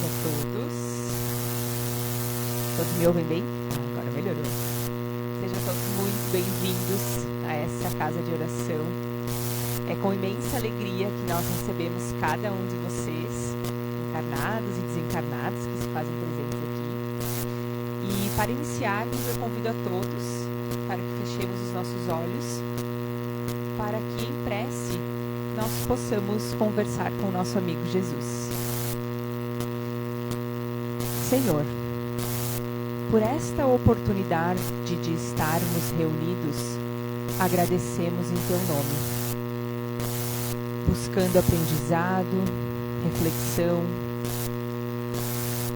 noite a todos. Todos me ouvem bem? Agora melhorou. Sejam todos muito bem-vindos a essa casa de oração. É com imensa alegria que nós recebemos cada um de vocês, encarnados e desencarnados, que se fazem presentes aqui. E para iniciarmos, eu convido a todos para que fechemos os nossos olhos, para que em prece nós possamos conversar com o nosso amigo Jesus. Senhor, por esta oportunidade de estarmos reunidos, agradecemos em Teu nome, buscando aprendizado, reflexão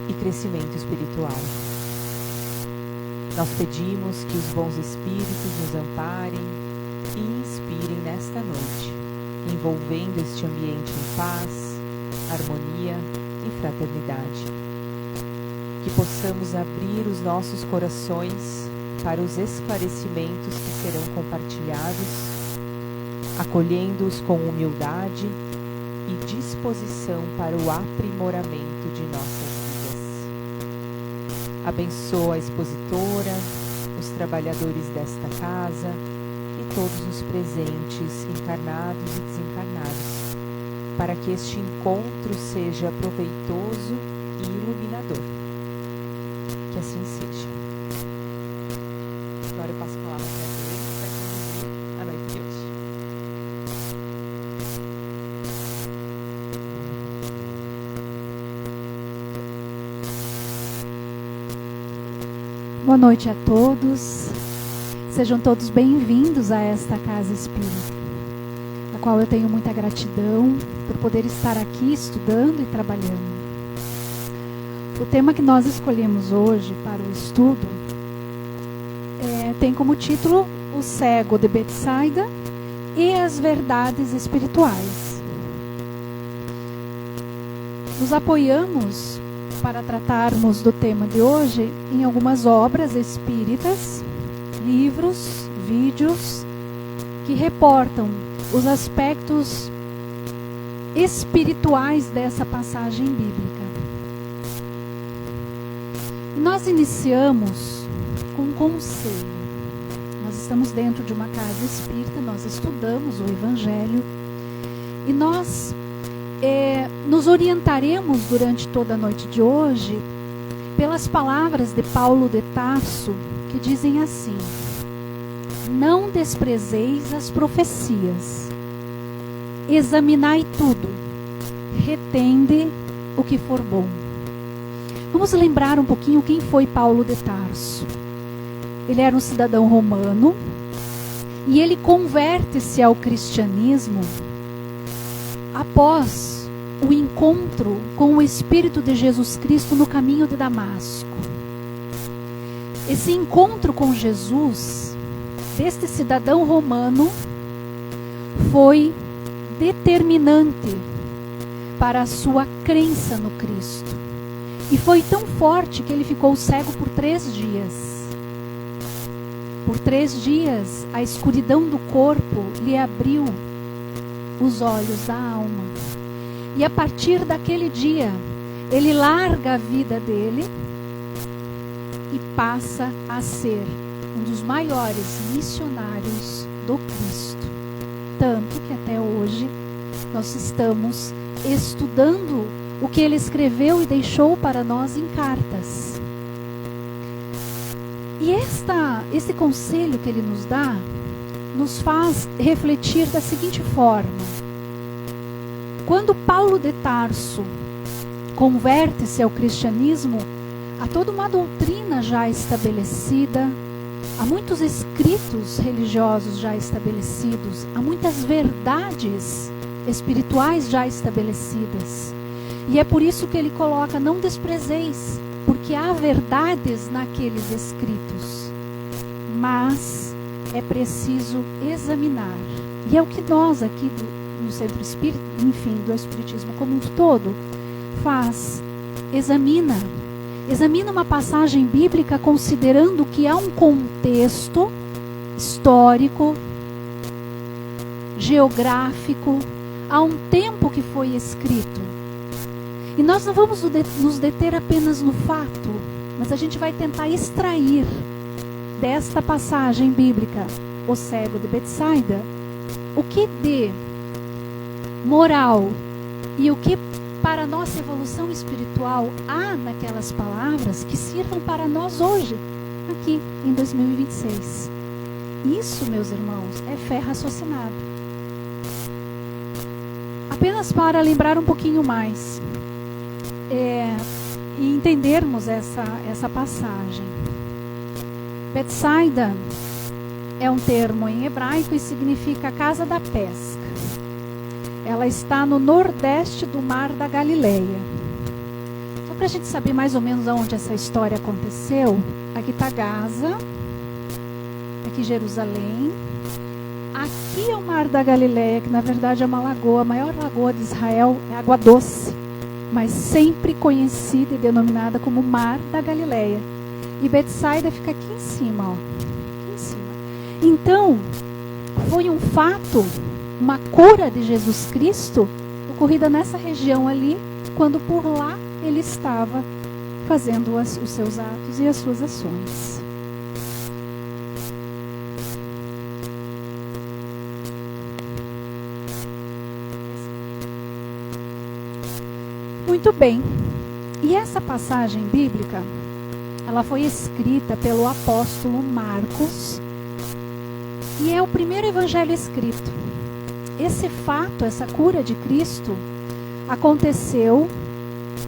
e crescimento espiritual. Nós pedimos que os bons espíritos nos amparem e inspirem nesta noite, envolvendo este ambiente em paz, harmonia e fraternidade. Que possamos abrir os nossos corações para os esclarecimentos que serão compartilhados, acolhendo-os com humildade e disposição para o aprimoramento de nossas vidas. Abençoa a expositora, os trabalhadores desta casa e todos os presentes, encarnados e desencarnados, para que este encontro seja proveitoso e iluminador. Que assim seja. Agora eu passo a palavra para ele, para conduzir a noite de hoje. Boa noite a todos. Sejam todos bem-vindos a esta casa espírita, a qual eu tenho muita gratidão por poder estar aqui estudando e trabalhando. O tema que nós escolhemos hoje para o estudo tem como título O Cego de Betsaida e as Verdades Espirituais. Nos apoiamos para tratarmos do tema de hoje em algumas obras espíritas, livros, vídeos que reportam os aspectos espirituais dessa passagem bíblica. Nós iniciamos com um conselho. Nós estamos dentro de uma casa espírita, nós estudamos o Evangelho e nós nos orientaremos durante toda a noite de hoje pelas palavras de Paulo de Tarso, que dizem assim: não desprezeis as profecias, examinai tudo, retende o que for bom. Vamos lembrar um pouquinho quem foi Paulo de Tarso. Ele era um cidadão romano e ele converte-se ao cristianismo após o encontro com o Espírito de Jesus Cristo no caminho de Damasco. Esse encontro com Jesus, deste cidadão romano, foi determinante para a sua crença no Cristo. E foi tão forte que ele ficou cego por 3 dias. Por 3 dias, a escuridão do corpo lhe abriu os olhos da alma. E a partir daquele dia, ele larga a vida dele e passa a ser um dos maiores missionários do Cristo. Tanto que até hoje nós estamos estudando o que ele escreveu e deixou para nós em cartas. E esse conselho que ele nos dá, nos faz refletir da seguinte forma: quando Paulo de Tarso converte-se ao cristianismo, há toda uma doutrina já estabelecida, há muitos escritos religiosos já estabelecidos, há muitas verdades espirituais já estabelecidas. E é por isso que ele coloca: não desprezeis, porque há verdades naqueles escritos, mas é preciso examinar. E é o que nós aqui no Centro Espírita, enfim, do Espiritismo como um todo, faz. Examina uma passagem bíblica considerando que há um contexto histórico, geográfico, há um tempo que foi escrito. E nós não vamos nos deter apenas no fato, mas a gente vai tentar extrair desta passagem bíblica, o cego de Betsaida, o que de moral e o que para a nossa evolução espiritual há naquelas palavras que sirvam para nós hoje, aqui em 2026. Isso, meus irmãos, é fé raciocinada. Apenas para lembrar um pouquinho mais e entendermos essa passagem. Betsaida é um termo em hebraico e significa casa da pesca. Ela está no nordeste do Mar da Galileia. Só para a gente saber mais ou menos aonde essa história aconteceu, aqui está Gaza, aqui Jerusalém, aqui é o Mar da Galileia, que na verdade é uma lagoa, a maior lagoa de Israel, é água doce, mas sempre conhecida e denominada como Mar da Galileia. E Betsaida fica aqui em cima, ó, aqui em cima. Então, foi um fato, uma cura de Jesus Cristo ocorrida nessa região ali, quando por lá ele estava fazendo os seus atos e as suas ações. Muito bem. E essa passagem bíblica, ela foi escrita pelo apóstolo Marcos e é o primeiro evangelho escrito. Esse fato, essa cura de Cristo, aconteceu,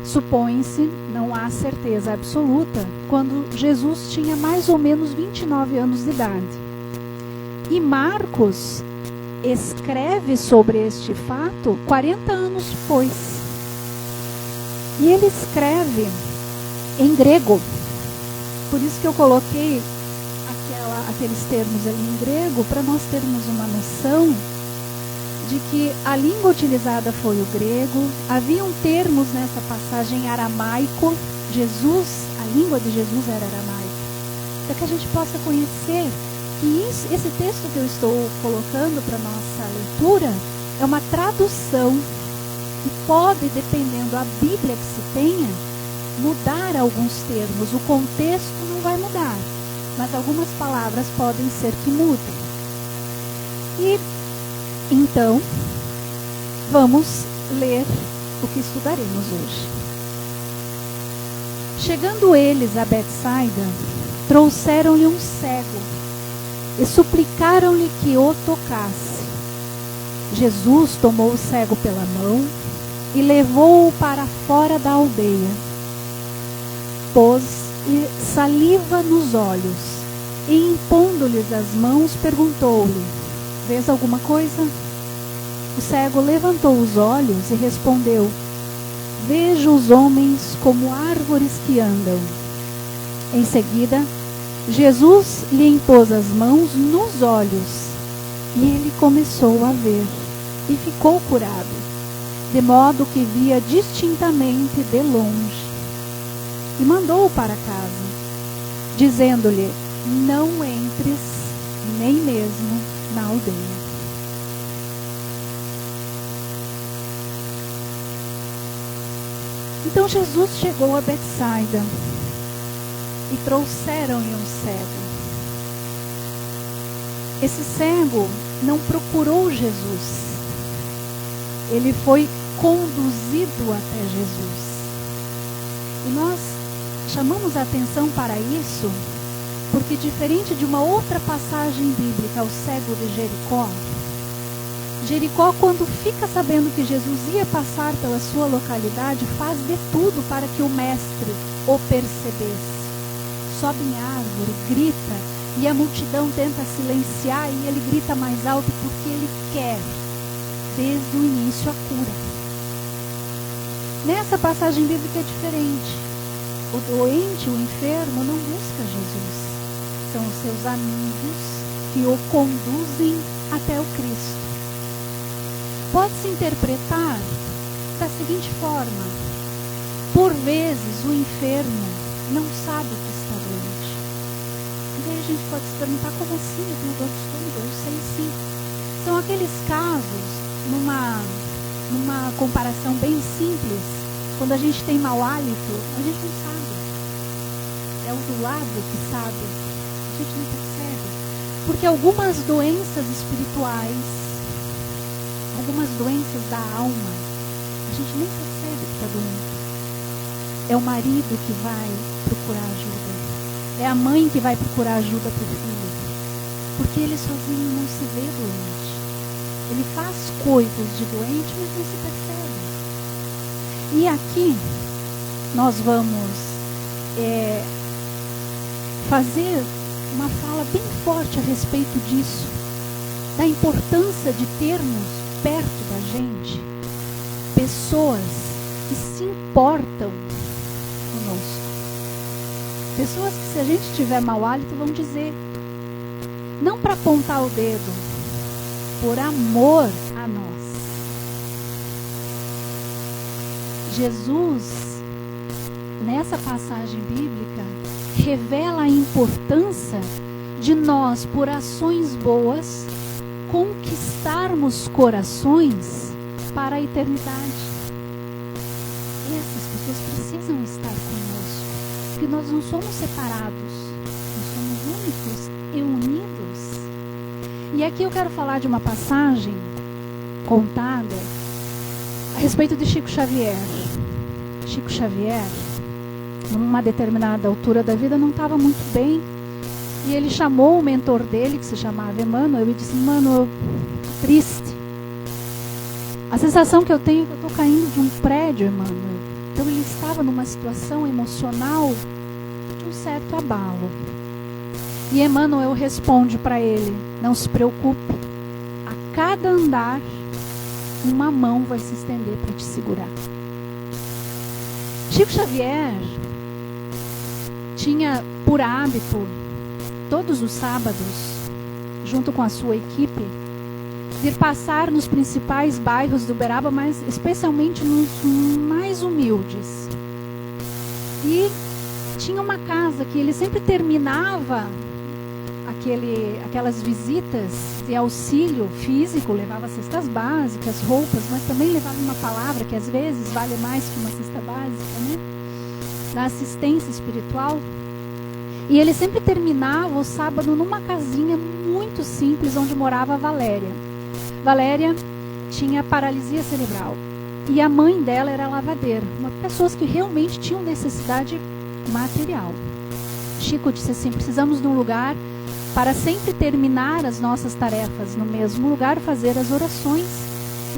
supõe-se, não há certeza absoluta, quando Jesus tinha mais ou menos 29 anos de idade. E Marcos escreve sobre este fato 40 anos depois. E ele escreve em grego. Por isso que eu coloquei aqueles termos ali em grego, para nós termos uma noção de que a língua utilizada foi o grego. Haviam termos nessa passagem aramaico. A língua de Jesus era aramaico. Para que a gente possa conhecer que esse texto que eu estou colocando para nossa leitura é uma tradução que pode, dependendo da Bíblia que se tenha, mudar alguns termos. O contexto não vai mudar, mas algumas palavras podem ser que mudem. E então, vamos ler o que estudaremos hoje. Chegando eles a Betsaida, trouxeram-lhe um cego e suplicaram-lhe que o tocasse. Jesus tomou o cego pela mão e levou-o para fora da aldeia. Pôs-lhe saliva nos olhos e, impondo-lhes as mãos, perguntou-lhe: vês alguma coisa? O cego levantou os olhos e respondeu: vejo os homens como árvores que andam. Em seguida, Jesus lhe impôs as mãos nos olhos e ele começou a ver e ficou curado, de modo que via distintamente de longe. E mandou-o para casa, dizendo-lhe: não entres nem mesmo na aldeia. Então Jesus chegou a Betsaida e trouxeram-lhe um cego. Esse cego não procurou Jesus, ele foi conduzido até Jesus. E nós chamamos a atenção para isso porque, diferente de uma outra passagem bíblica, o cego de Jericó, Jericó, quando fica sabendo que Jesus ia passar pela sua localidade, faz de tudo para que o mestre o percebesse. Sobe em árvore, grita, e a multidão tenta silenciar, e ele grita mais alto porque ele quer, desde o início, a cura. Nessa passagem bíblica é diferente. O doente, o enfermo, não busca Jesus. São os seus amigos que o conduzem até o Cristo. Pode-se interpretar da seguinte forma: por vezes o enfermo não sabe que está doente. E aí a gente pode se perguntar: como assim? Eu tenho dor de estômago? Eu sei sim. São aqueles casos, numa comparação bem simples, Quando a gente tem mau hálito, a gente não sabe. É o do lado que sabe. A gente não percebe. Porque algumas doenças espirituais, algumas doenças da alma, a gente nem percebe que está doente. É o marido que vai procurar ajuda. É a mãe que vai procurar ajuda para o filho. Porque ele sozinho não se vê doente. Ele faz coisas de doente, mas não se percebe. E aqui nós vamos fazer uma fala bem forte a respeito disso, da importância de termos perto da gente pessoas que se importam conosco. Pessoas que, se a gente tiver mau hálito, vão dizer, não para apontar o dedo, por amor a nós. Jesus, nessa passagem bíblica, revela a importância de nós, por ações boas, conquistarmos corações para a eternidade. Essas pessoas precisam estar conosco, porque nós não somos separados, nós somos únicos e unidos. E aqui eu quero falar de uma passagem contada a respeito de Chico Xavier. Chico Xavier, numa determinada altura da vida, não estava muito bem. E ele chamou o mentor dele, que se chamava Emmanuel, e disse, Emmanuel, triste. A sensação que eu tenho é que eu estou caindo de um prédio, Emmanuel. Então ele estava numa situação emocional de um certo abalo. E Emmanuel responde para ele, não se preocupe, a cada andar, uma mão vai se estender para te segurar. Chico Xavier tinha por hábito, todos os sábados, junto com a sua equipe, vir passar nos principais bairros do Uberaba, mas especialmente nos mais humildes. E tinha uma casa que ele sempre terminava aquelas visitas de auxílio físico, levava cestas básicas, roupas, mas também levava uma palavra que às vezes vale mais que uma cesta básica, né? Da assistência espiritual. E ele sempre terminava o sábado numa casinha muito simples onde morava a Valéria. Valéria tinha paralisia cerebral e a mãe dela era lavadeira, pessoas que realmente tinham necessidade material. Chico disse assim, precisamos de um lugar para sempre terminar as nossas tarefas no mesmo lugar, fazer as orações.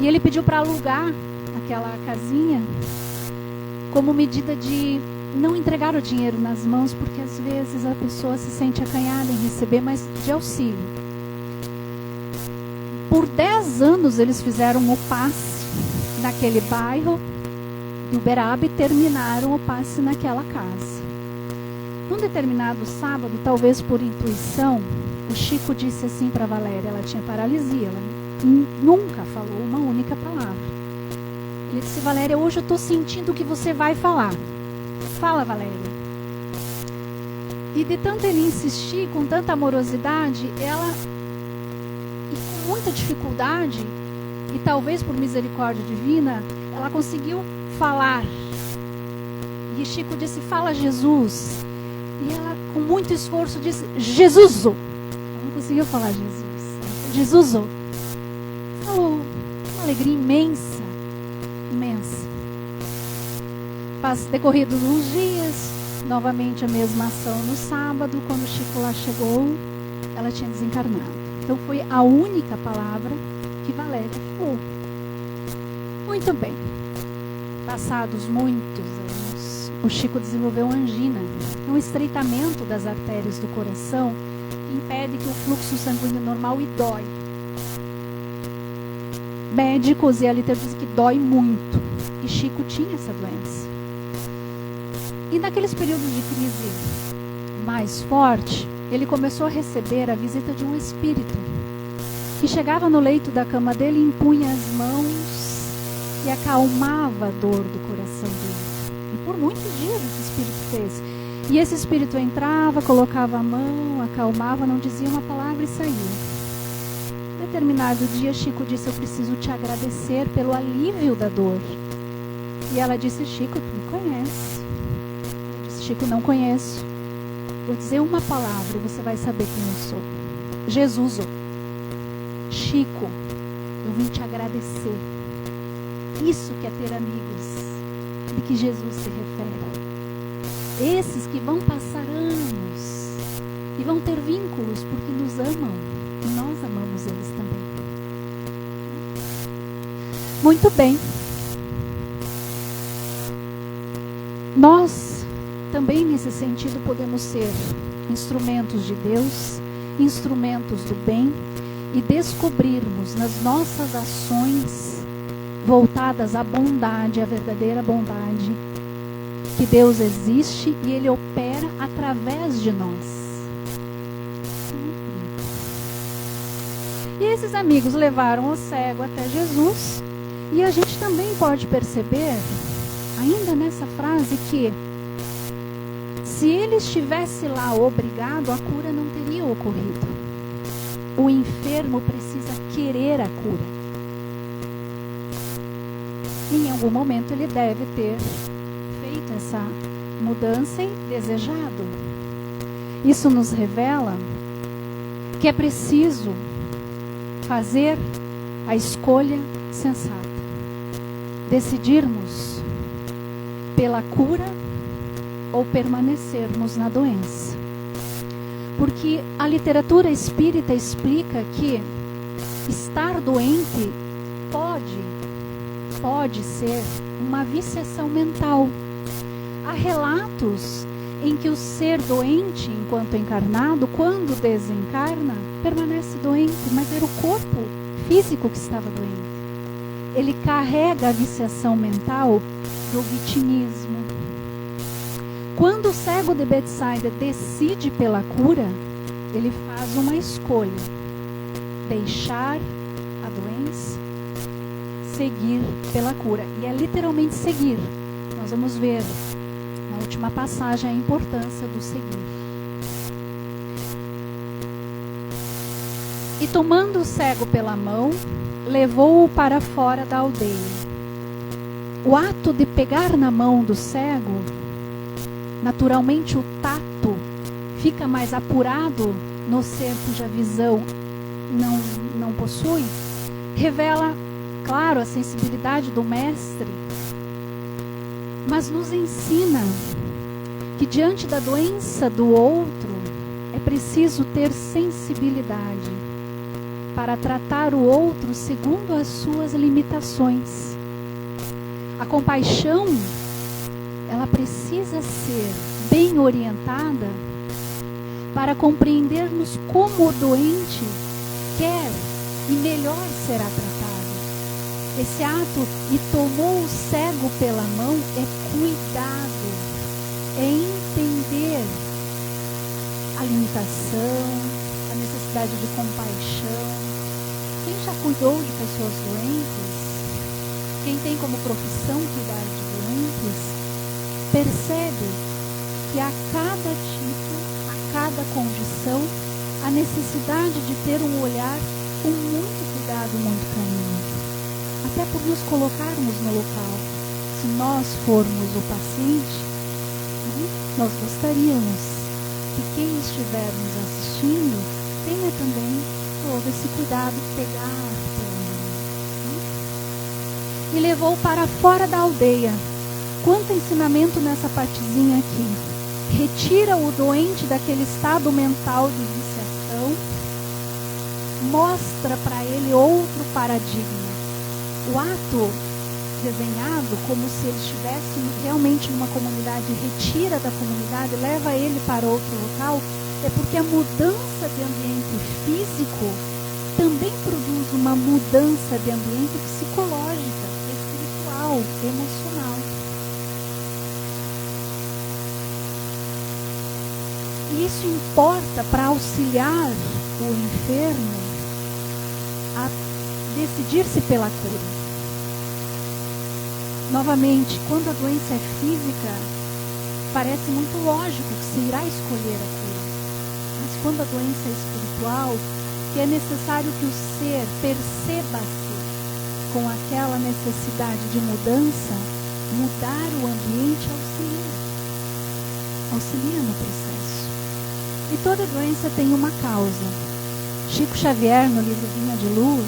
E ele pediu para alugar aquela casinha como medida de não entregar o dinheiro nas mãos, porque às vezes a pessoa se sente acanhada em receber, mas de auxílio. Por 10 anos eles fizeram o passe naquele bairro de Uberaba e terminaram o passe naquela casa. Num determinado sábado, talvez por intuição, o Chico disse assim para a Valéria, ela tinha paralisia, ela nunca falou uma única palavra. Ele disse, Valéria, hoje eu estou sentindo que você vai falar. Fala, Valéria. E de tanto ele insistir, com tanta amorosidade, ela, e com muita dificuldade, e talvez por misericórdia divina, ela conseguiu falar. E Chico disse, fala Jesus. E ela, com muito esforço, disse, Jesus. Ela não conseguiu falar Jesus. Jesus. Falou, uma alegria imensa, imensa. Decorridos uns dias, novamente a mesma ação no sábado, quando Chico lá chegou, ela tinha desencarnado. Então foi a única palavra que Valéria falou. Muito bem. Passados muitos anos, o Chico desenvolveu angina. Um estreitamento das artérias do coração impede que o fluxo sanguíneo normal e dói. Médicos e a literatura dizem que dói muito. E Chico tinha essa doença. E naqueles períodos de crise mais forte, ele começou a receber a visita de um espírito que chegava no leito da cama dele, impunha as mãos e acalmava a dor do coração dele. E por muitos dias esse espírito fez. E esse espírito entrava, colocava a mão, acalmava, não dizia uma palavra e saía. Determinado dia, Chico disse, eu preciso te agradecer pelo alívio da dor. E ela disse: Chico, tu me conhece? Eu disse: Chico, não conheço. Vou dizer uma palavra e você vai saber quem eu sou. Jesus. Chico, eu vim te agradecer. Isso que é ter amigos, de que Jesus se refere. Esses que vão passar anos e vão ter vínculos porque nos amam e nós amamos eles também. Muito bem. Nós também nesse sentido podemos ser instrumentos de Deus, instrumentos do bem, e descobrirmos nas nossas ações voltadas à bondade, à verdadeira bondade, que Deus existe e Ele opera através de nós. E esses amigos levaram o cego até Jesus, e a gente também pode perceber, ainda nessa frase, que se ele estivesse lá obrigado, a cura não teria ocorrido. O enfermo precisa querer a cura. Em algum momento ele deve ter feito essa mudança e desejado. Isso nos revela que é preciso fazer a escolha sensata. Decidirmos pela cura ou permanecermos na doença. Porque a literatura espírita explica que estar doente pode ser uma viciação mental. Há relatos em que o ser doente, enquanto encarnado, quando desencarna, permanece doente, mas era o corpo físico que estava doente. Ele carrega a viciação mental do vitimismo. Quando o cego de Betsaida decide pela cura, ele faz uma escolha: deixar a doença, seguir pela cura. E é literalmente seguir. Nós vamos ver na última passagem a importância do seguir. E tomando o cego pela mão, levou-o para fora da aldeia. O ato de pegar na mão do cego, naturalmente o tato fica mais apurado no ser cuja visão não possui, revela, claro, a sensibilidade do mestre, mas nos ensina que diante da doença do outro é preciso ter sensibilidade para tratar o outro segundo as suas limitações. A compaixão, ela precisa ser bem orientada para compreendermos como o doente quer e melhor será tratado. Esse ato, e tomou o cego pela mão, é cuidado, é entender a limitação, a necessidade de compaixão. Quem já cuidou de pessoas doentes, quem tem como profissão cuidar de doentes, percebe que a cada tipo, a cada condição, a necessidade de ter um olhar com muito cuidado, muito carinho. Até por nos colocarmos no local. Se nós formos o paciente, nós gostaríamos que quem estiver nos assistindo tenha também todo esse cuidado de pegar pela mão. E levou para fora da aldeia. Quanto ensinamento nessa partezinha aqui. Retira o doente daquele estado mental de viciação, mostra para ele outro paradigma. O ato desenhado, como se ele estivesse realmente numa comunidade, retira da comunidade, leva ele para outro local, é porque a mudança de ambiente físico também produz uma mudança de ambiente psicológica, espiritual, emocional. E isso importa para auxiliar o enfermo a decidir-se pela cura. Novamente, quando a doença é física, parece muito lógico que se irá escolher a cura. Mas quando a doença é espiritual, que é necessário que o ser perceba-se com aquela necessidade de mudança, Mudar o ambiente auxilia no processo. E toda doença tem uma causa. Chico Xavier, no livro Vinha de Luz,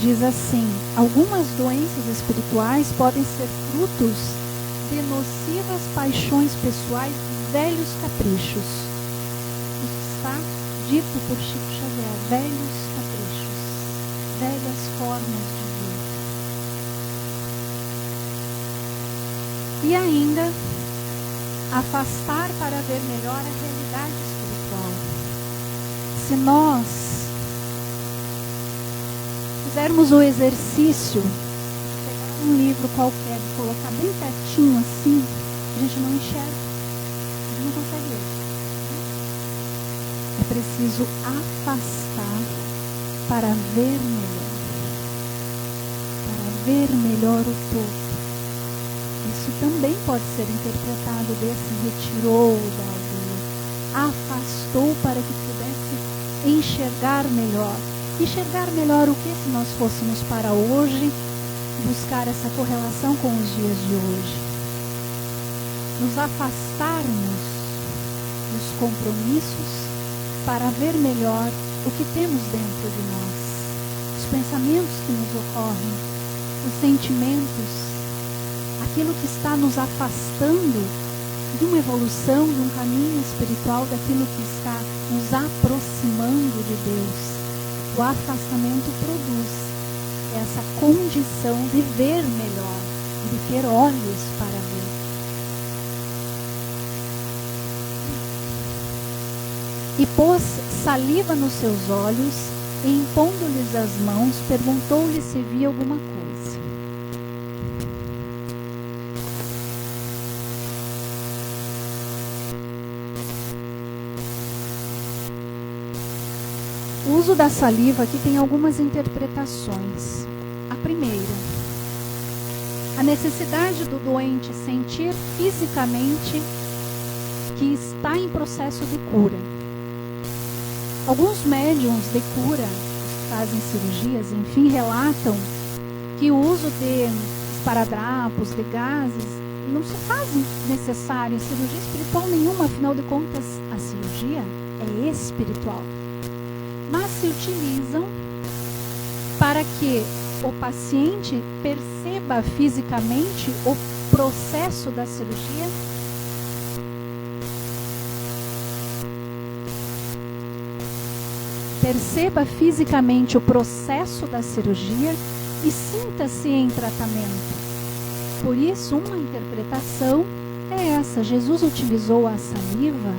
diz assim: algumas doenças espirituais podem ser frutos de nocivas paixões pessoais e velhos caprichos. Isso está dito por Chico Xavier: velhos caprichos, velhas formas de vida. E ainda, afastar para ver melhor a realidade espiritual. Se nós fizermos o exercício, pegar um livro qualquer e colocar bem pertinho assim, a gente não enxerga, a gente não consegue ler. É preciso afastar para ver melhor o todo. Isso também pode ser interpretado desse retirou da aldeia, afastou para que pudesse enxergar melhor. Enxergar melhor o que, se nós fôssemos para hoje, buscar essa correlação com os dias de hoje. Nos afastarmos dos compromissos para ver melhor o que temos dentro de nós, os pensamentos que nos ocorrem, os sentimentos, aquilo que está nos afastando de uma evolução, de um caminho espiritual, daquilo que está nos aproximando de Deus. O afastamento produz essa condição de ver melhor, de ter olhos para ver. E pôs saliva nos seus olhos, e impondo-lhes as mãos, perguntou-lhe se via alguma coisa. O uso da saliva aqui tem algumas interpretações. A primeira, a necessidade do doente sentir fisicamente que está em processo de cura. Alguns médiuns de cura, que fazem cirurgias, enfim, relatam que o uso de esparadrapos, de gases, não se faz necessário em cirurgia espiritual nenhuma, afinal de contas, a cirurgia é espiritual. Mas se utilizam para que o paciente perceba fisicamente o processo da cirurgia, perceba fisicamente o processo da cirurgia e sinta-se em tratamento. Por isso, uma interpretação é essa: Jesus utilizou a saliva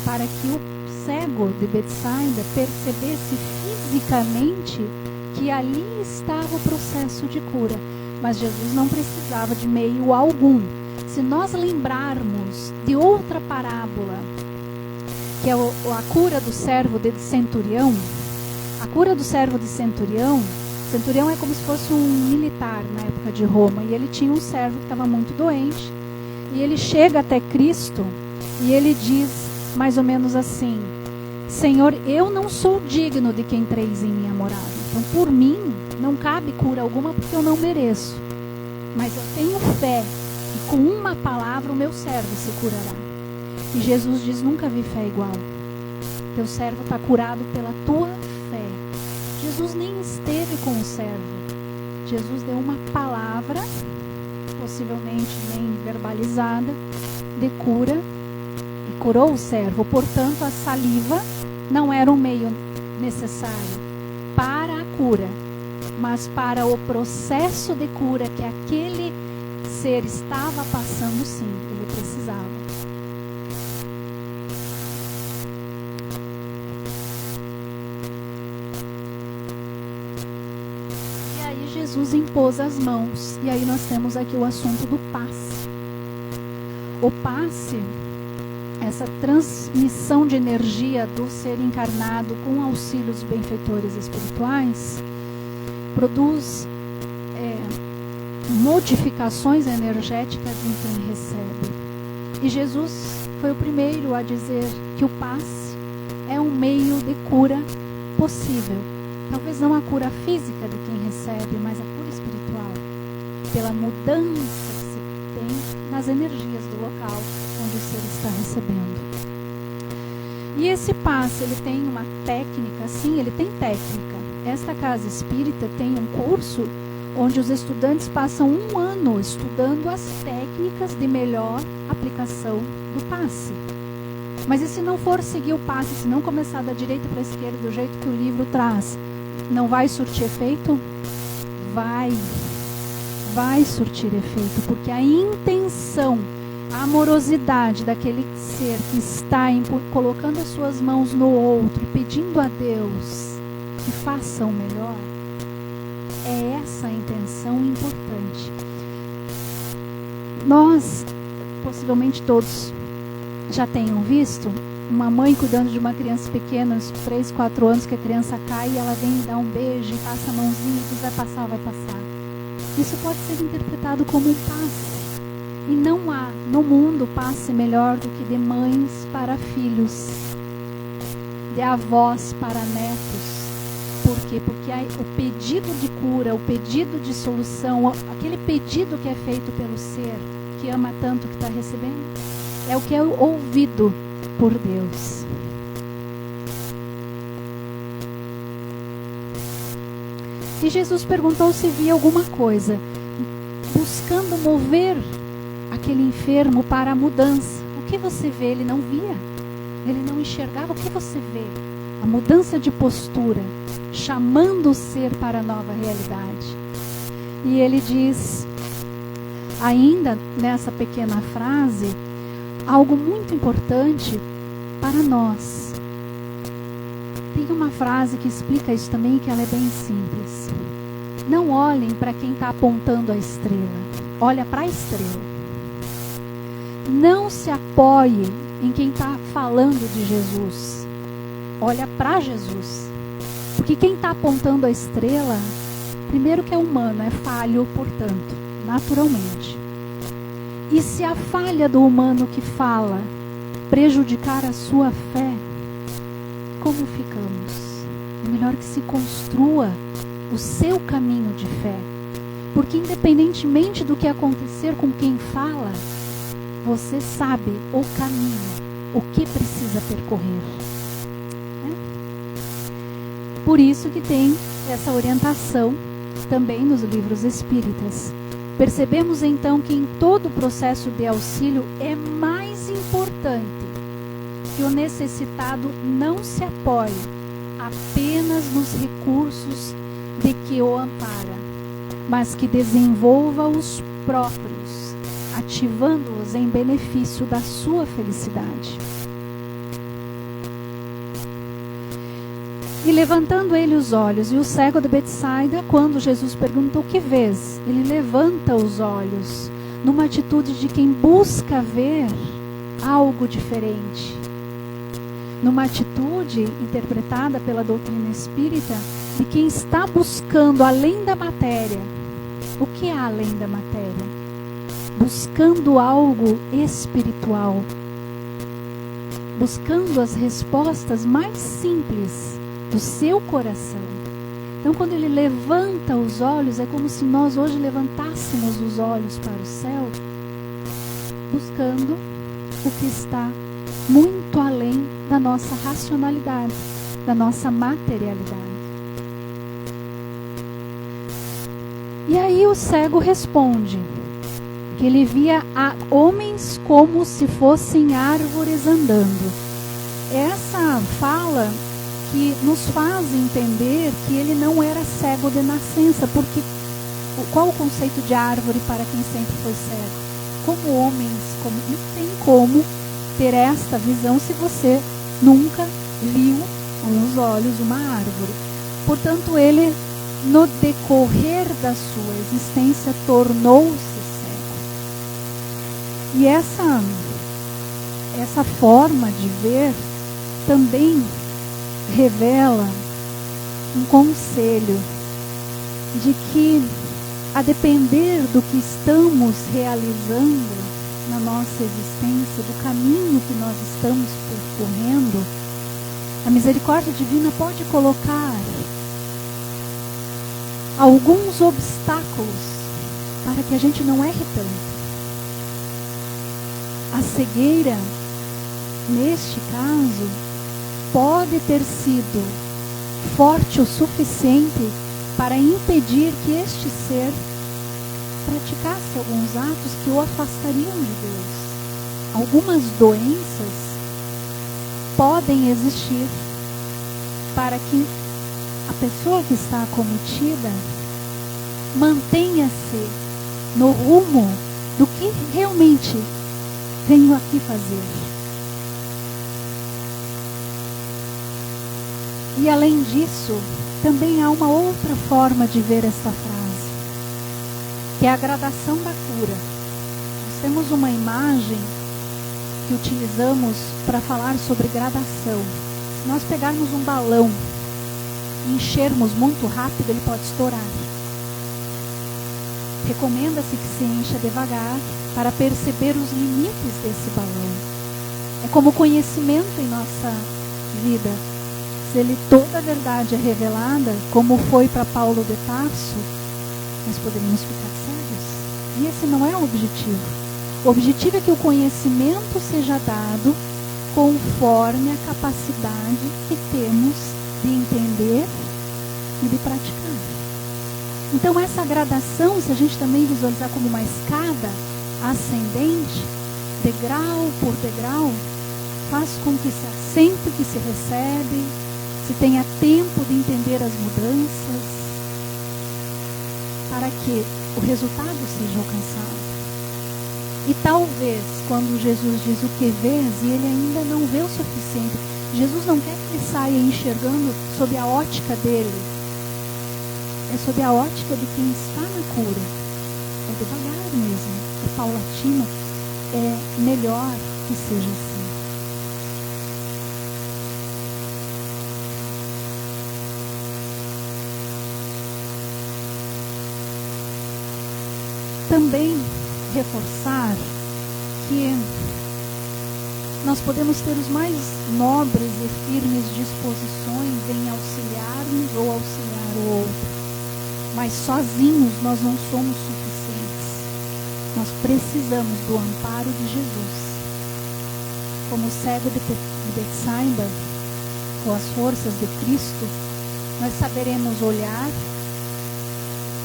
para que o cego de Betsaida percebesse fisicamente que ali estava o processo de cura, mas Jesus não precisava de meio algum. Se nós lembrarmos de outra parábola, que é a cura do servo de centurião, a cura do servo de centurião é como se fosse um militar na época de Roma, e ele tinha um servo que estava muito doente, e ele chega até Cristo e ele diz mais ou menos assim: Senhor, eu não sou digno de que entreis em minha morada. Então, por mim, não cabe cura alguma, porque eu não mereço. Mas eu tenho fé, e com uma palavra o meu servo se curará. E Jesus diz: nunca vi fé igual. Teu servo está curado pela tua fé. Jesus nem esteve com o servo. Jesus deu uma palavra, possivelmente nem verbalizada, de cura, e curou o servo. Portanto, a saliva não era um meio necessário para a cura, mas para o processo de cura que aquele ser estava passando, sim, ele precisava. E aí Jesus impôs as mãos, e aí nós temos aqui o assunto do passe. O passe, essa transmissão de energia do ser encarnado com auxílio dos benfeitores espirituais, produz modificações energéticas em quem recebe. E Jesus foi o primeiro a dizer que o passe é um meio de cura possível. Talvez não a cura física de quem recebe, mas a cura espiritual. pela mudança que se tem nas energias do local onde o ser está recebendo. E esse passe, ele tem uma técnica, sim, ele tem técnica. Esta casa espírita tem um curso onde os estudantes passam 1 ano estudando as técnicas de melhor aplicação do passe. Mas e se não for seguir o passe, se não começar da direita para a esquerda, do jeito que o livro traz, não vai surtir efeito? Vai surtir efeito, porque a intenção, a amorosidade daquele ser que está colocando as suas mãos no outro e pedindo a Deus que faça o melhor, é essa a intenção importante. Nós, possivelmente todos, já tenham visto uma mãe cuidando de uma criança pequena, uns 3, 4 anos, que a criança cai e ela vem e dá um beijo e passa a mãozinha e diz: vai passar, vai passar. Isso pode ser interpretado como um passe. E não há no mundo passe melhor do que de mães para filhos, de avós para netos. Por quê? Porque o pedido de cura, o pedido de solução, aquele pedido que é feito pelo ser que ama tanto que está recebendo, é o que é ouvido por Deus. E Jesus perguntou se via alguma coisa, buscando mover aquele enfermo para a mudança. O que você vê? Ele não via, ele não enxergava. O que você vê? A mudança de postura, chamando o ser para a nova realidade. E ele diz, ainda nessa pequena frase, algo muito importante para nós. Tem uma frase que explica isso também, que ela é bem simples. Não olhem para quem está apontando a estrela. Olha para a estrela. Não se apoie em quem está falando de Jesus. Olha para Jesus. Porque quem está apontando a estrela, primeiro que é humano, é falho, portanto, naturalmente. E se a falha do humano que fala prejudicar a sua fé, como ficamos? É melhor que se construa o seu caminho de fé. Porque independentemente do que acontecer com quem fala, você sabe o caminho, o que precisa percorrer. Por isso que tem essa orientação também nos livros espíritas. Percebemos então que em todo o processo de auxílio é mais importante que o necessitado não se apoie apenas nos recursos de que o ampara, mas que desenvolva os próprios, ativando-os em benefício da sua felicidade. E levantando ele os olhos, e o cego de Betsaida, quando Jesus pergunta: o que vês? Ele levanta os olhos, numa atitude de quem busca ver algo diferente. Numa atitude interpretada pela doutrina espírita, de quem está buscando além da matéria. O que há além da matéria? Buscando algo espiritual. Buscando as respostas mais simples do seu coração. Então, quando ele levanta os olhos, é como se nós hoje levantássemos os olhos para o céu, buscando o que está muito além da nossa racionalidade, da nossa materialidade. E aí o cego responde que ele via homens como se fossem árvores andando. Essa fala que nos faz entender que ele não era cego de nascença, porque qual o conceito de árvore para quem sempre foi cego? Como homens, não tem como ter esta visão se você nunca viu com os olhos uma árvore. Portanto, ele, no decorrer da sua existência, tornou-se cego. E essa forma de ver também revela um conselho de que, a depender do que estamos realizando na nossa existência, do caminho que nós estamos percorrendo, a misericórdia divina pode colocar alguns obstáculos para que a gente não erre tanto. A cegueira, neste caso, pode ter sido forte o suficiente para impedir que este ser praticasse alguns atos que o afastariam de Deus. Algumas doenças podem existir para que a pessoa que está acometida mantenha-se no rumo do que realmente venho aqui fazer. E além disso, também há uma outra forma de ver esta frase, que é a gradação da cura. Nós temos uma imagem que utilizamos para falar sobre gradação. Se nós pegarmos um balão e enchermos muito rápido, ele pode estourar. Recomenda-se que se encha devagar para perceber os limites desse balão. É como o conhecimento em nossa vida. Se ele toda a verdade é revelada, como foi para Paulo de Tarso, nós poderíamos ficar cegos. E esse não é o objetivo. O objetivo é que o conhecimento seja dado conforme a capacidade que temos de entender e de praticar. Então essa gradação, se a gente também visualizar como uma escada ascendente, degrau por degrau, faz com que se assente o que se recebe, se tenha tempo de entender as mudanças, para que o resultado seja alcançado. E talvez, quando Jesus diz o que vês, e ele ainda não vê o suficiente, Jesus não quer que ele saia enxergando sob a ótica dele, é sob a ótica de quem está na cura. É devagar mesmo, é paulatino, é melhor que seja assim. Também reforçar que nós podemos ter os mais nobres e firmes disposições em auxiliar-nos ou auxiliar o outro, mas sozinhos nós não somos suficientes. Nós precisamos do amparo de Jesus. Como o cego de Betsaida, com as forças de Cristo, nós saberemos olhar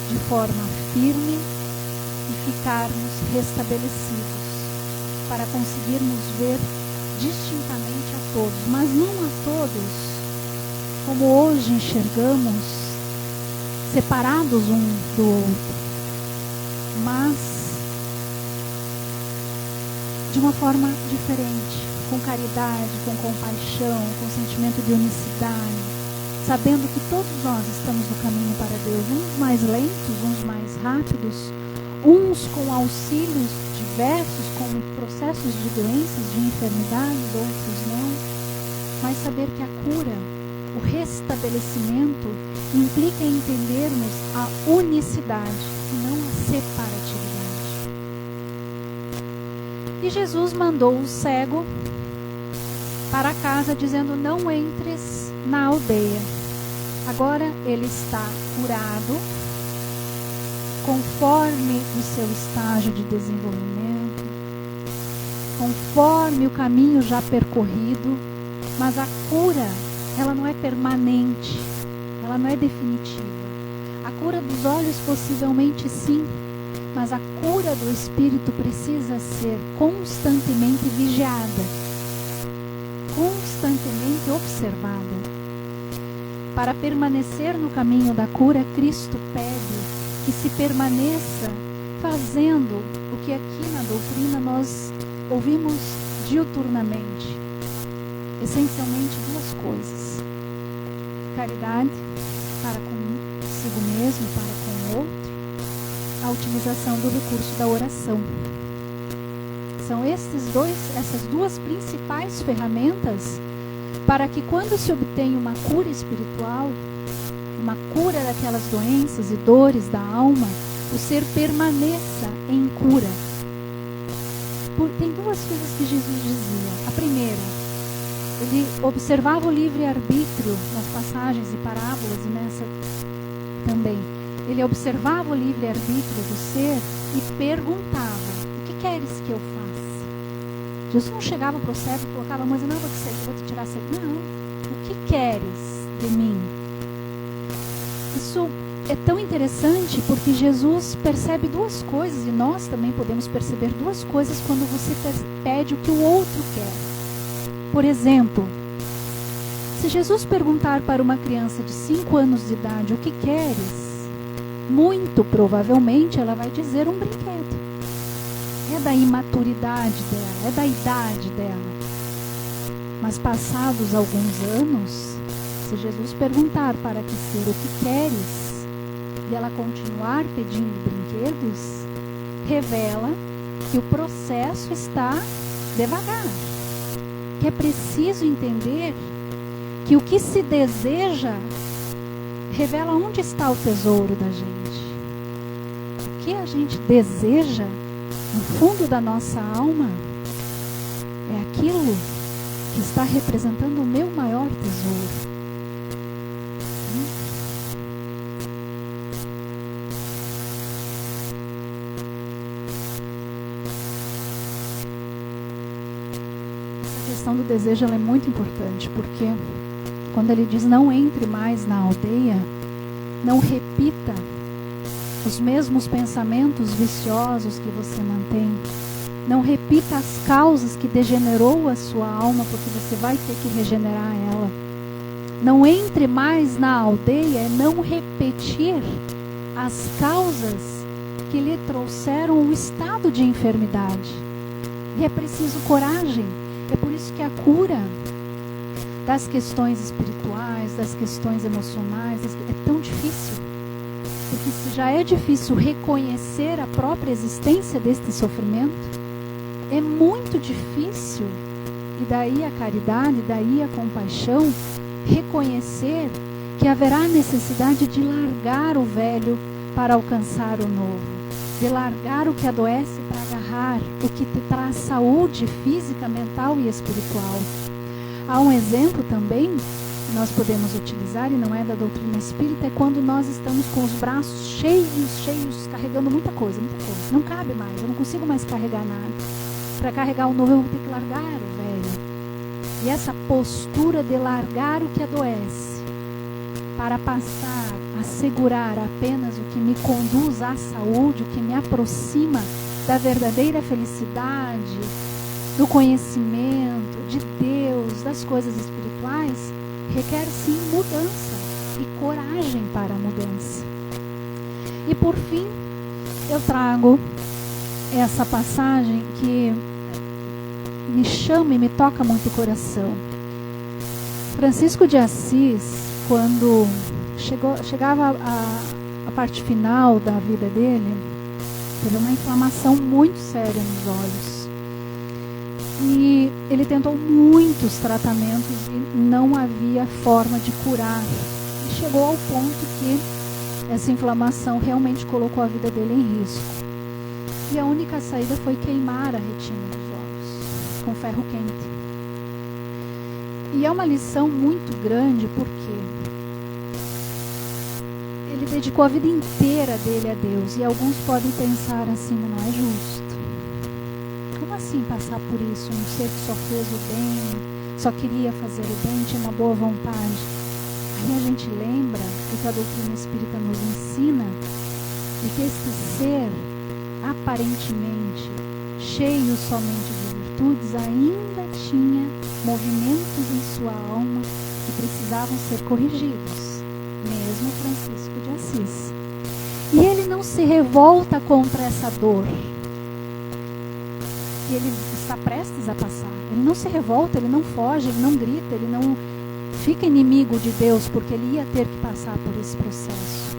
de forma firme e ficarmos restabelecidos, para conseguirmos ver distintamente a todos, mas não a todos como hoje enxergamos, separados um do outro, mas de uma forma diferente, com caridade, com compaixão, com sentimento de unicidade, sabendo que todos nós estamos no caminho para Deus, uns mais lentos, uns mais rápidos, uns com auxílios diversos, como processos de doenças, de enfermidades, outros não. Mas saber que a cura, o restabelecimento, implica em entendermos a unicidade e não a separatividade. E Jesus mandou o cego para casa, dizendo: não entres na aldeia. Agora ele está curado, conforme o seu estágio de desenvolvimento, conforme o caminho já percorrido, mas a cura, ela não é permanente, ela não é definitiva. A cura dos olhos possivelmente sim, mas a cura do espírito precisa ser constantemente vigiada, constantemente observada. Para permanecer no caminho da cura, Cristo pede que se permaneça fazendo o que aqui na doutrina nós ouvimos diuturnamente. Essencialmente duas coisas: caridade para consigo mesmo, para com o outro, a utilização do recurso da oração. São essas duas principais ferramentas para que, quando se obtenha uma cura espiritual, uma cura daquelas doenças e dores da alma, o ser permaneça em cura. Tem duas coisas que Jesus dizia. A primeira, ele observava o livre-arbítrio nas passagens e parábolas, e nessa também. Ele observava o livre-arbítrio do ser e perguntava: o que queres que eu faça? Jesus não chegava para o cego e colocava a mão e dizia: não, vou te tirar a cegueira. Não, o que queres de mim? Isso é tão interessante porque Jesus percebe duas coisas, e nós também podemos perceber duas coisas quando você pede o que o outro quer. Por exemplo, se Jesus perguntar para uma criança de 5 anos de idade: o que queres? Muito provavelmente ela vai dizer: um brinquedo. É da imaturidade dela, é da idade dela. Mas passados alguns anos, se Jesus perguntar para que ser: o que queres? E ela continuar pedindo brinquedos, revela que o processo está devagar. Que é preciso entender que o que se deseja revela onde está o tesouro da gente. O que a gente deseja no fundo da nossa alma é aquilo que está representando o meu maior tesouro. Essa questão do desejo ela é muito importante, porque quando ele diz: não entre mais na aldeia, não repita os mesmos pensamentos viciosos que você mantém. Não repita as causas que degenerou a sua alma, porque você vai ter que regenerar ela. Não entre mais na aldeia é não repetir as causas que lhe trouxeram o estado de enfermidade. E é preciso coragem. É por isso que a cura das questões espirituais, das questões emocionais, é tão difícil. Porque se já é difícil reconhecer a própria existência deste sofrimento, é muito difícil, e daí a caridade, daí a compaixão, reconhecer que haverá necessidade de largar o velho para alcançar o novo, de largar o que adoece para agarrar o que te traz saúde física, mental e espiritual. Há um exemplo também que nós podemos utilizar, e não é da doutrina espírita, é quando nós estamos com os braços cheios, carregando muita coisa. Não cabe mais, eu não consigo mais carregar nada. Para carregar o novo eu vou ter que largar o velho. E essa postura de largar o que adoece, para passar a segurar apenas o que me conduz à saúde, o que me aproxima da verdadeira felicidade, do conhecimento, de Deus, das coisas espirituais, requer sim mudança e coragem para a mudança. E por fim, eu trago essa passagem que me chama e me toca muito o coração. Francisco de Assis, quando chegava a parte final da vida dele, teve uma inflamação muito séria nos olhos. E ele tentou muitos tratamentos e não havia forma de curar. E chegou ao ponto que essa inflamação realmente colocou a vida dele em risco. E a única saída foi queimar a retina dos olhos com ferro quente. E é uma lição muito grande porque ele dedicou a vida inteira dele a Deus. E alguns podem pensar assim: mas não é justo. Como assim passar por isso? Um ser que só fez o bem, só queria fazer o bem, tinha uma boa vontade. Aí a gente lembra o que a doutrina espírita nos ensina, de que esse ser aparentemente cheio somente de virtudes ainda tinha movimentos em sua alma que precisavam ser corrigidos, mesmo Francisco de Assis. E ele não se revolta contra essa dor que ele está prestes a passar. Ele não se revolta, ele não foge, ele não grita, ele não fica inimigo de Deus porque ele ia ter que passar por esse processo.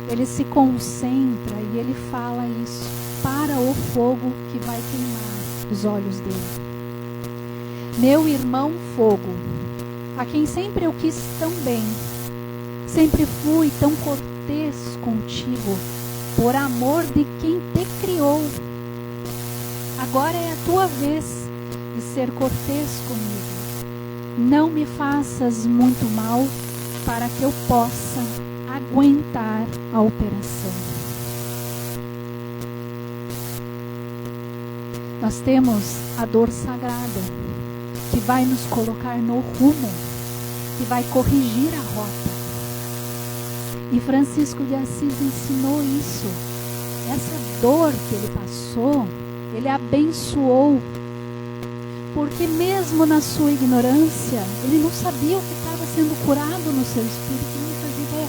Ele se concentra e ele fala isso para o fogo que vai queimar os olhos dele. Meu irmão fogo, a quem sempre eu quis tão bem, sempre fui tão cortês contigo, por amor de quem te criou. Agora é a tua vez de ser cortês comigo. Não me faças muito mal para que eu possa aguentar a operação. Nós temos a dor sagrada, que vai nos colocar no rumo, que vai corrigir a rota. E Francisco de Assis ensinou isso. Essa dor que ele passou, ele abençoou. Porque mesmo na sua ignorância, ele não sabia o que estava sendo curado no seu espírito, não fazia ideia.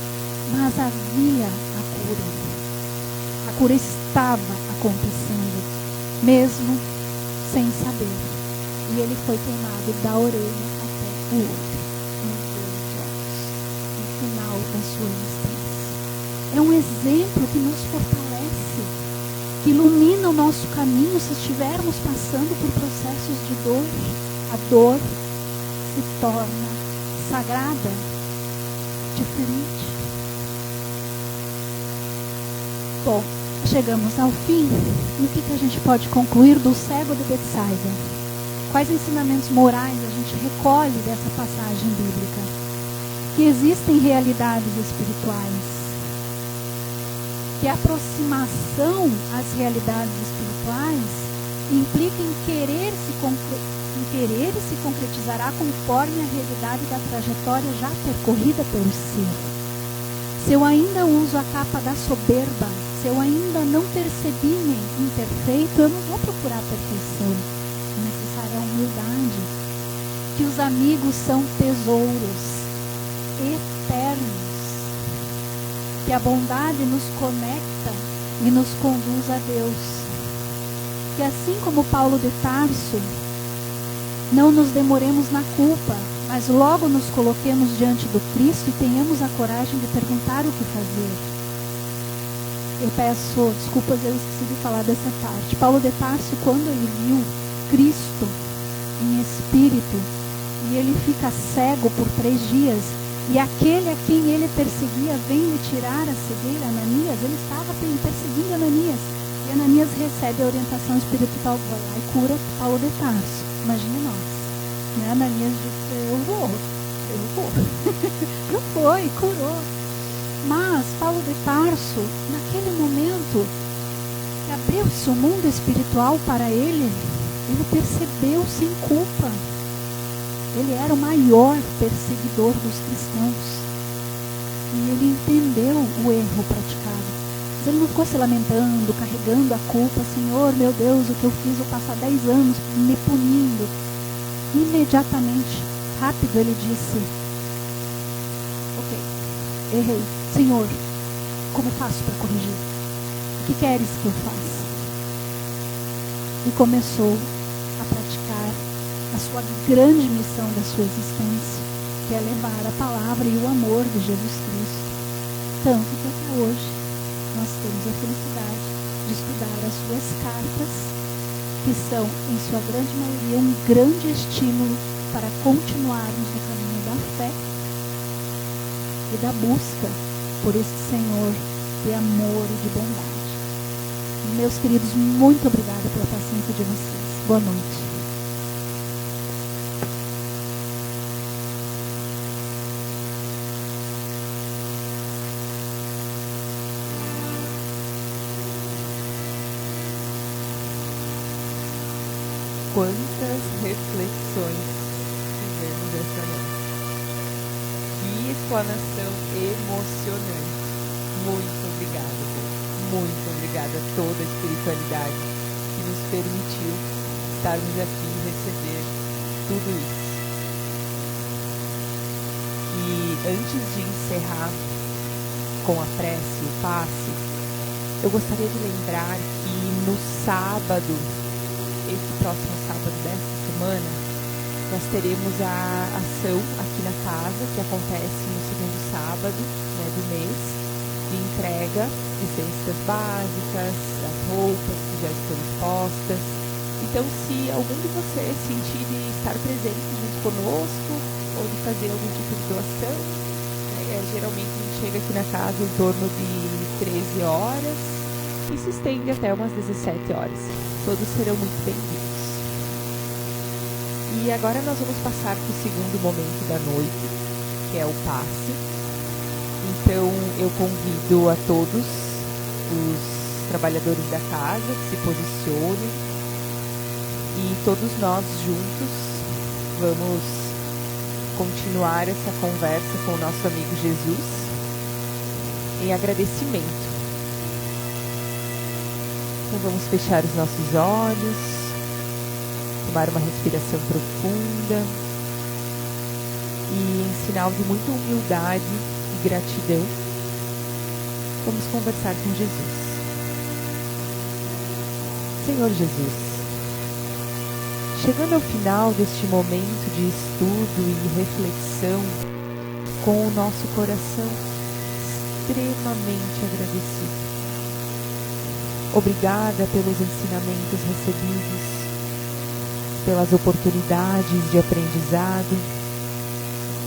Mas havia a cura. A cura estava acontecendo, mesmo sem saber. E ele foi queimado da orelha até o outro, nos dois olhos, no final da sua existência. É um exemplo que nos fortalece, que ilumina o nosso caminho se estivermos passando por processos de dor. A dor se torna sagrada, diferente. Bom, chegamos ao fim. E o que a gente pode concluir do cego de Betsaida? Quais ensinamentos morais a gente recolhe dessa passagem bíblica? Que existem realidades espirituais, que a aproximação às realidades espirituais implica em querer se concretizará conforme a realidade da trajetória já percorrida pelo ser. Se eu ainda uso a capa da soberba, se eu ainda não percebi-me imperfeito, eu não vou procurar perfeição. É necessária a humildade. Que os amigos são tesouros eternos. Que a bondade nos conecta e nos conduz a Deus. Que assim como Paulo de Tarso, não nos demoremos na culpa, mas logo nos coloquemos diante do Cristo e tenhamos a coragem de perguntar o que fazer. Eu peço desculpas, eu esqueci de falar dessa parte. Paulo de Tarso, quando ele viu Cristo em espírito, e ele fica cego por 3 dias, e aquele a quem ele perseguia vem lhe tirar a cegueira, Ananias, ele estava perseguindo Ananias. E Ananias recebe a orientação espiritual, vai lá e cura Paulo de Tarso. Imagine nós. Né? Ananias disse, eu vou. Não foi, curou. Mas Paulo de Tarso, naquele momento, que abriu-se o mundo espiritual para ele percebeu sem culpa. Ele era o maior perseguidor dos cristãos. E ele entendeu o erro praticado. Mas ele não ficou se lamentando, carregando a culpa. Senhor, meu Deus, o que eu fiz, eu passar 10 anos me punindo. Imediatamente, rápido, ele disse, ok, errei. Senhor, como faço para corrigir? O que queres que eu faça? E começou a praticar a sua grande missão da sua existência, que é levar a palavra e o amor de Jesus Cristo. Tanto que até hoje nós temos a felicidade de estudar as suas cartas, que são, em sua grande maioria, um grande estímulo para continuarmos no caminho da fé e da busca por esse Senhor de amor e de bondade. Meus queridos, muito obrigada pela paciência de vocês. Boa noite. Quantas reflexões tivemos essa noite. Que explanação emocionante. Muito obrigada, Deus. Muito obrigada a toda a espiritualidade que nos permitiu estarmos aqui e receber tudo isso. E antes de encerrar com a prece, o passe, eu gostaria de lembrar que no sábado, esse próximo sábado desta semana, nós teremos a ação aqui na casa, que acontece no segundo sábado, né, do mês, de entrega de cestas básicas, das roupas que já estão expostas. Então, se algum de vocês sentir de estar presente junto conosco, ou de fazer algum tipo de doação, geralmente a gente chega aqui na casa em torno de 13 horas e se estende até umas 17 horas. Todos serão muito bem-vindos. E agora nós vamos passar para o segundo momento da noite, que é o passe. E Então eu convido a todos os trabalhadores da casa que se posicionem e todos nós juntos vamos continuar essa conversa com o nosso amigo Jesus em agradecimento. Então vamos fechar os nossos olhos, tomar uma respiração profunda e, em sinal de muita humildade e gratidão, vamos conversar com Jesus. Senhor Jesus, chegando ao final deste momento de estudo e reflexão, com o nosso coração extremamente agradecido. Obrigada pelos ensinamentos recebidos, pelas oportunidades de aprendizado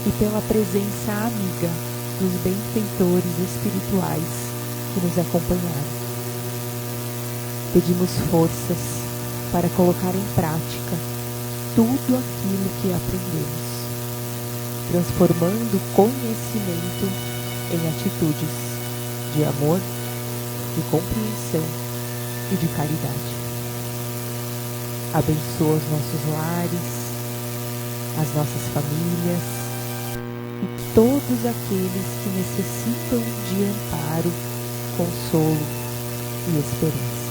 e pela presença amiga dos benfeitores espirituais que nos acompanharam. Pedimos forças para colocar em prática tudo aquilo que aprendemos, transformando o conhecimento em atitudes de amor, de compreensão e de caridade. Abençoa os nossos lares, as nossas famílias e todos aqueles que necessitam de amparo, consolo e esperança.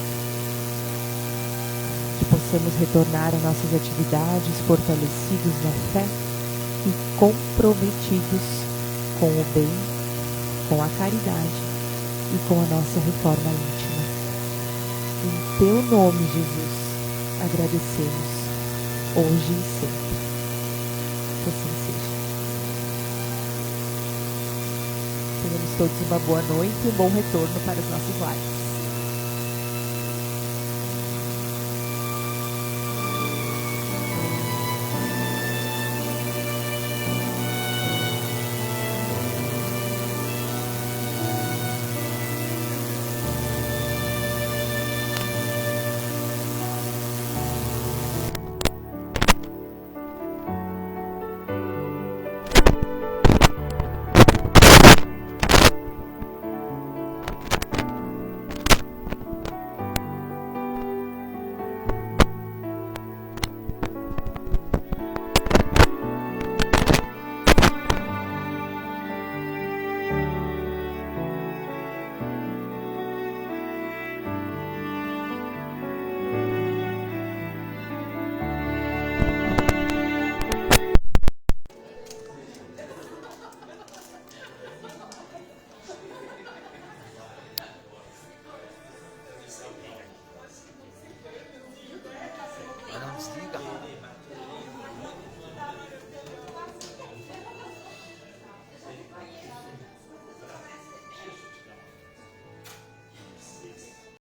Que possamos retornar às nossas atividades fortalecidos na fé e comprometidos com o bem, com a caridade e com a nossa reforma íntima. Em teu nome, Jesus, agradecemos, hoje e sempre. Que assim seja. Tenhamos todos uma boa noite e um bom retorno para os nossos lares.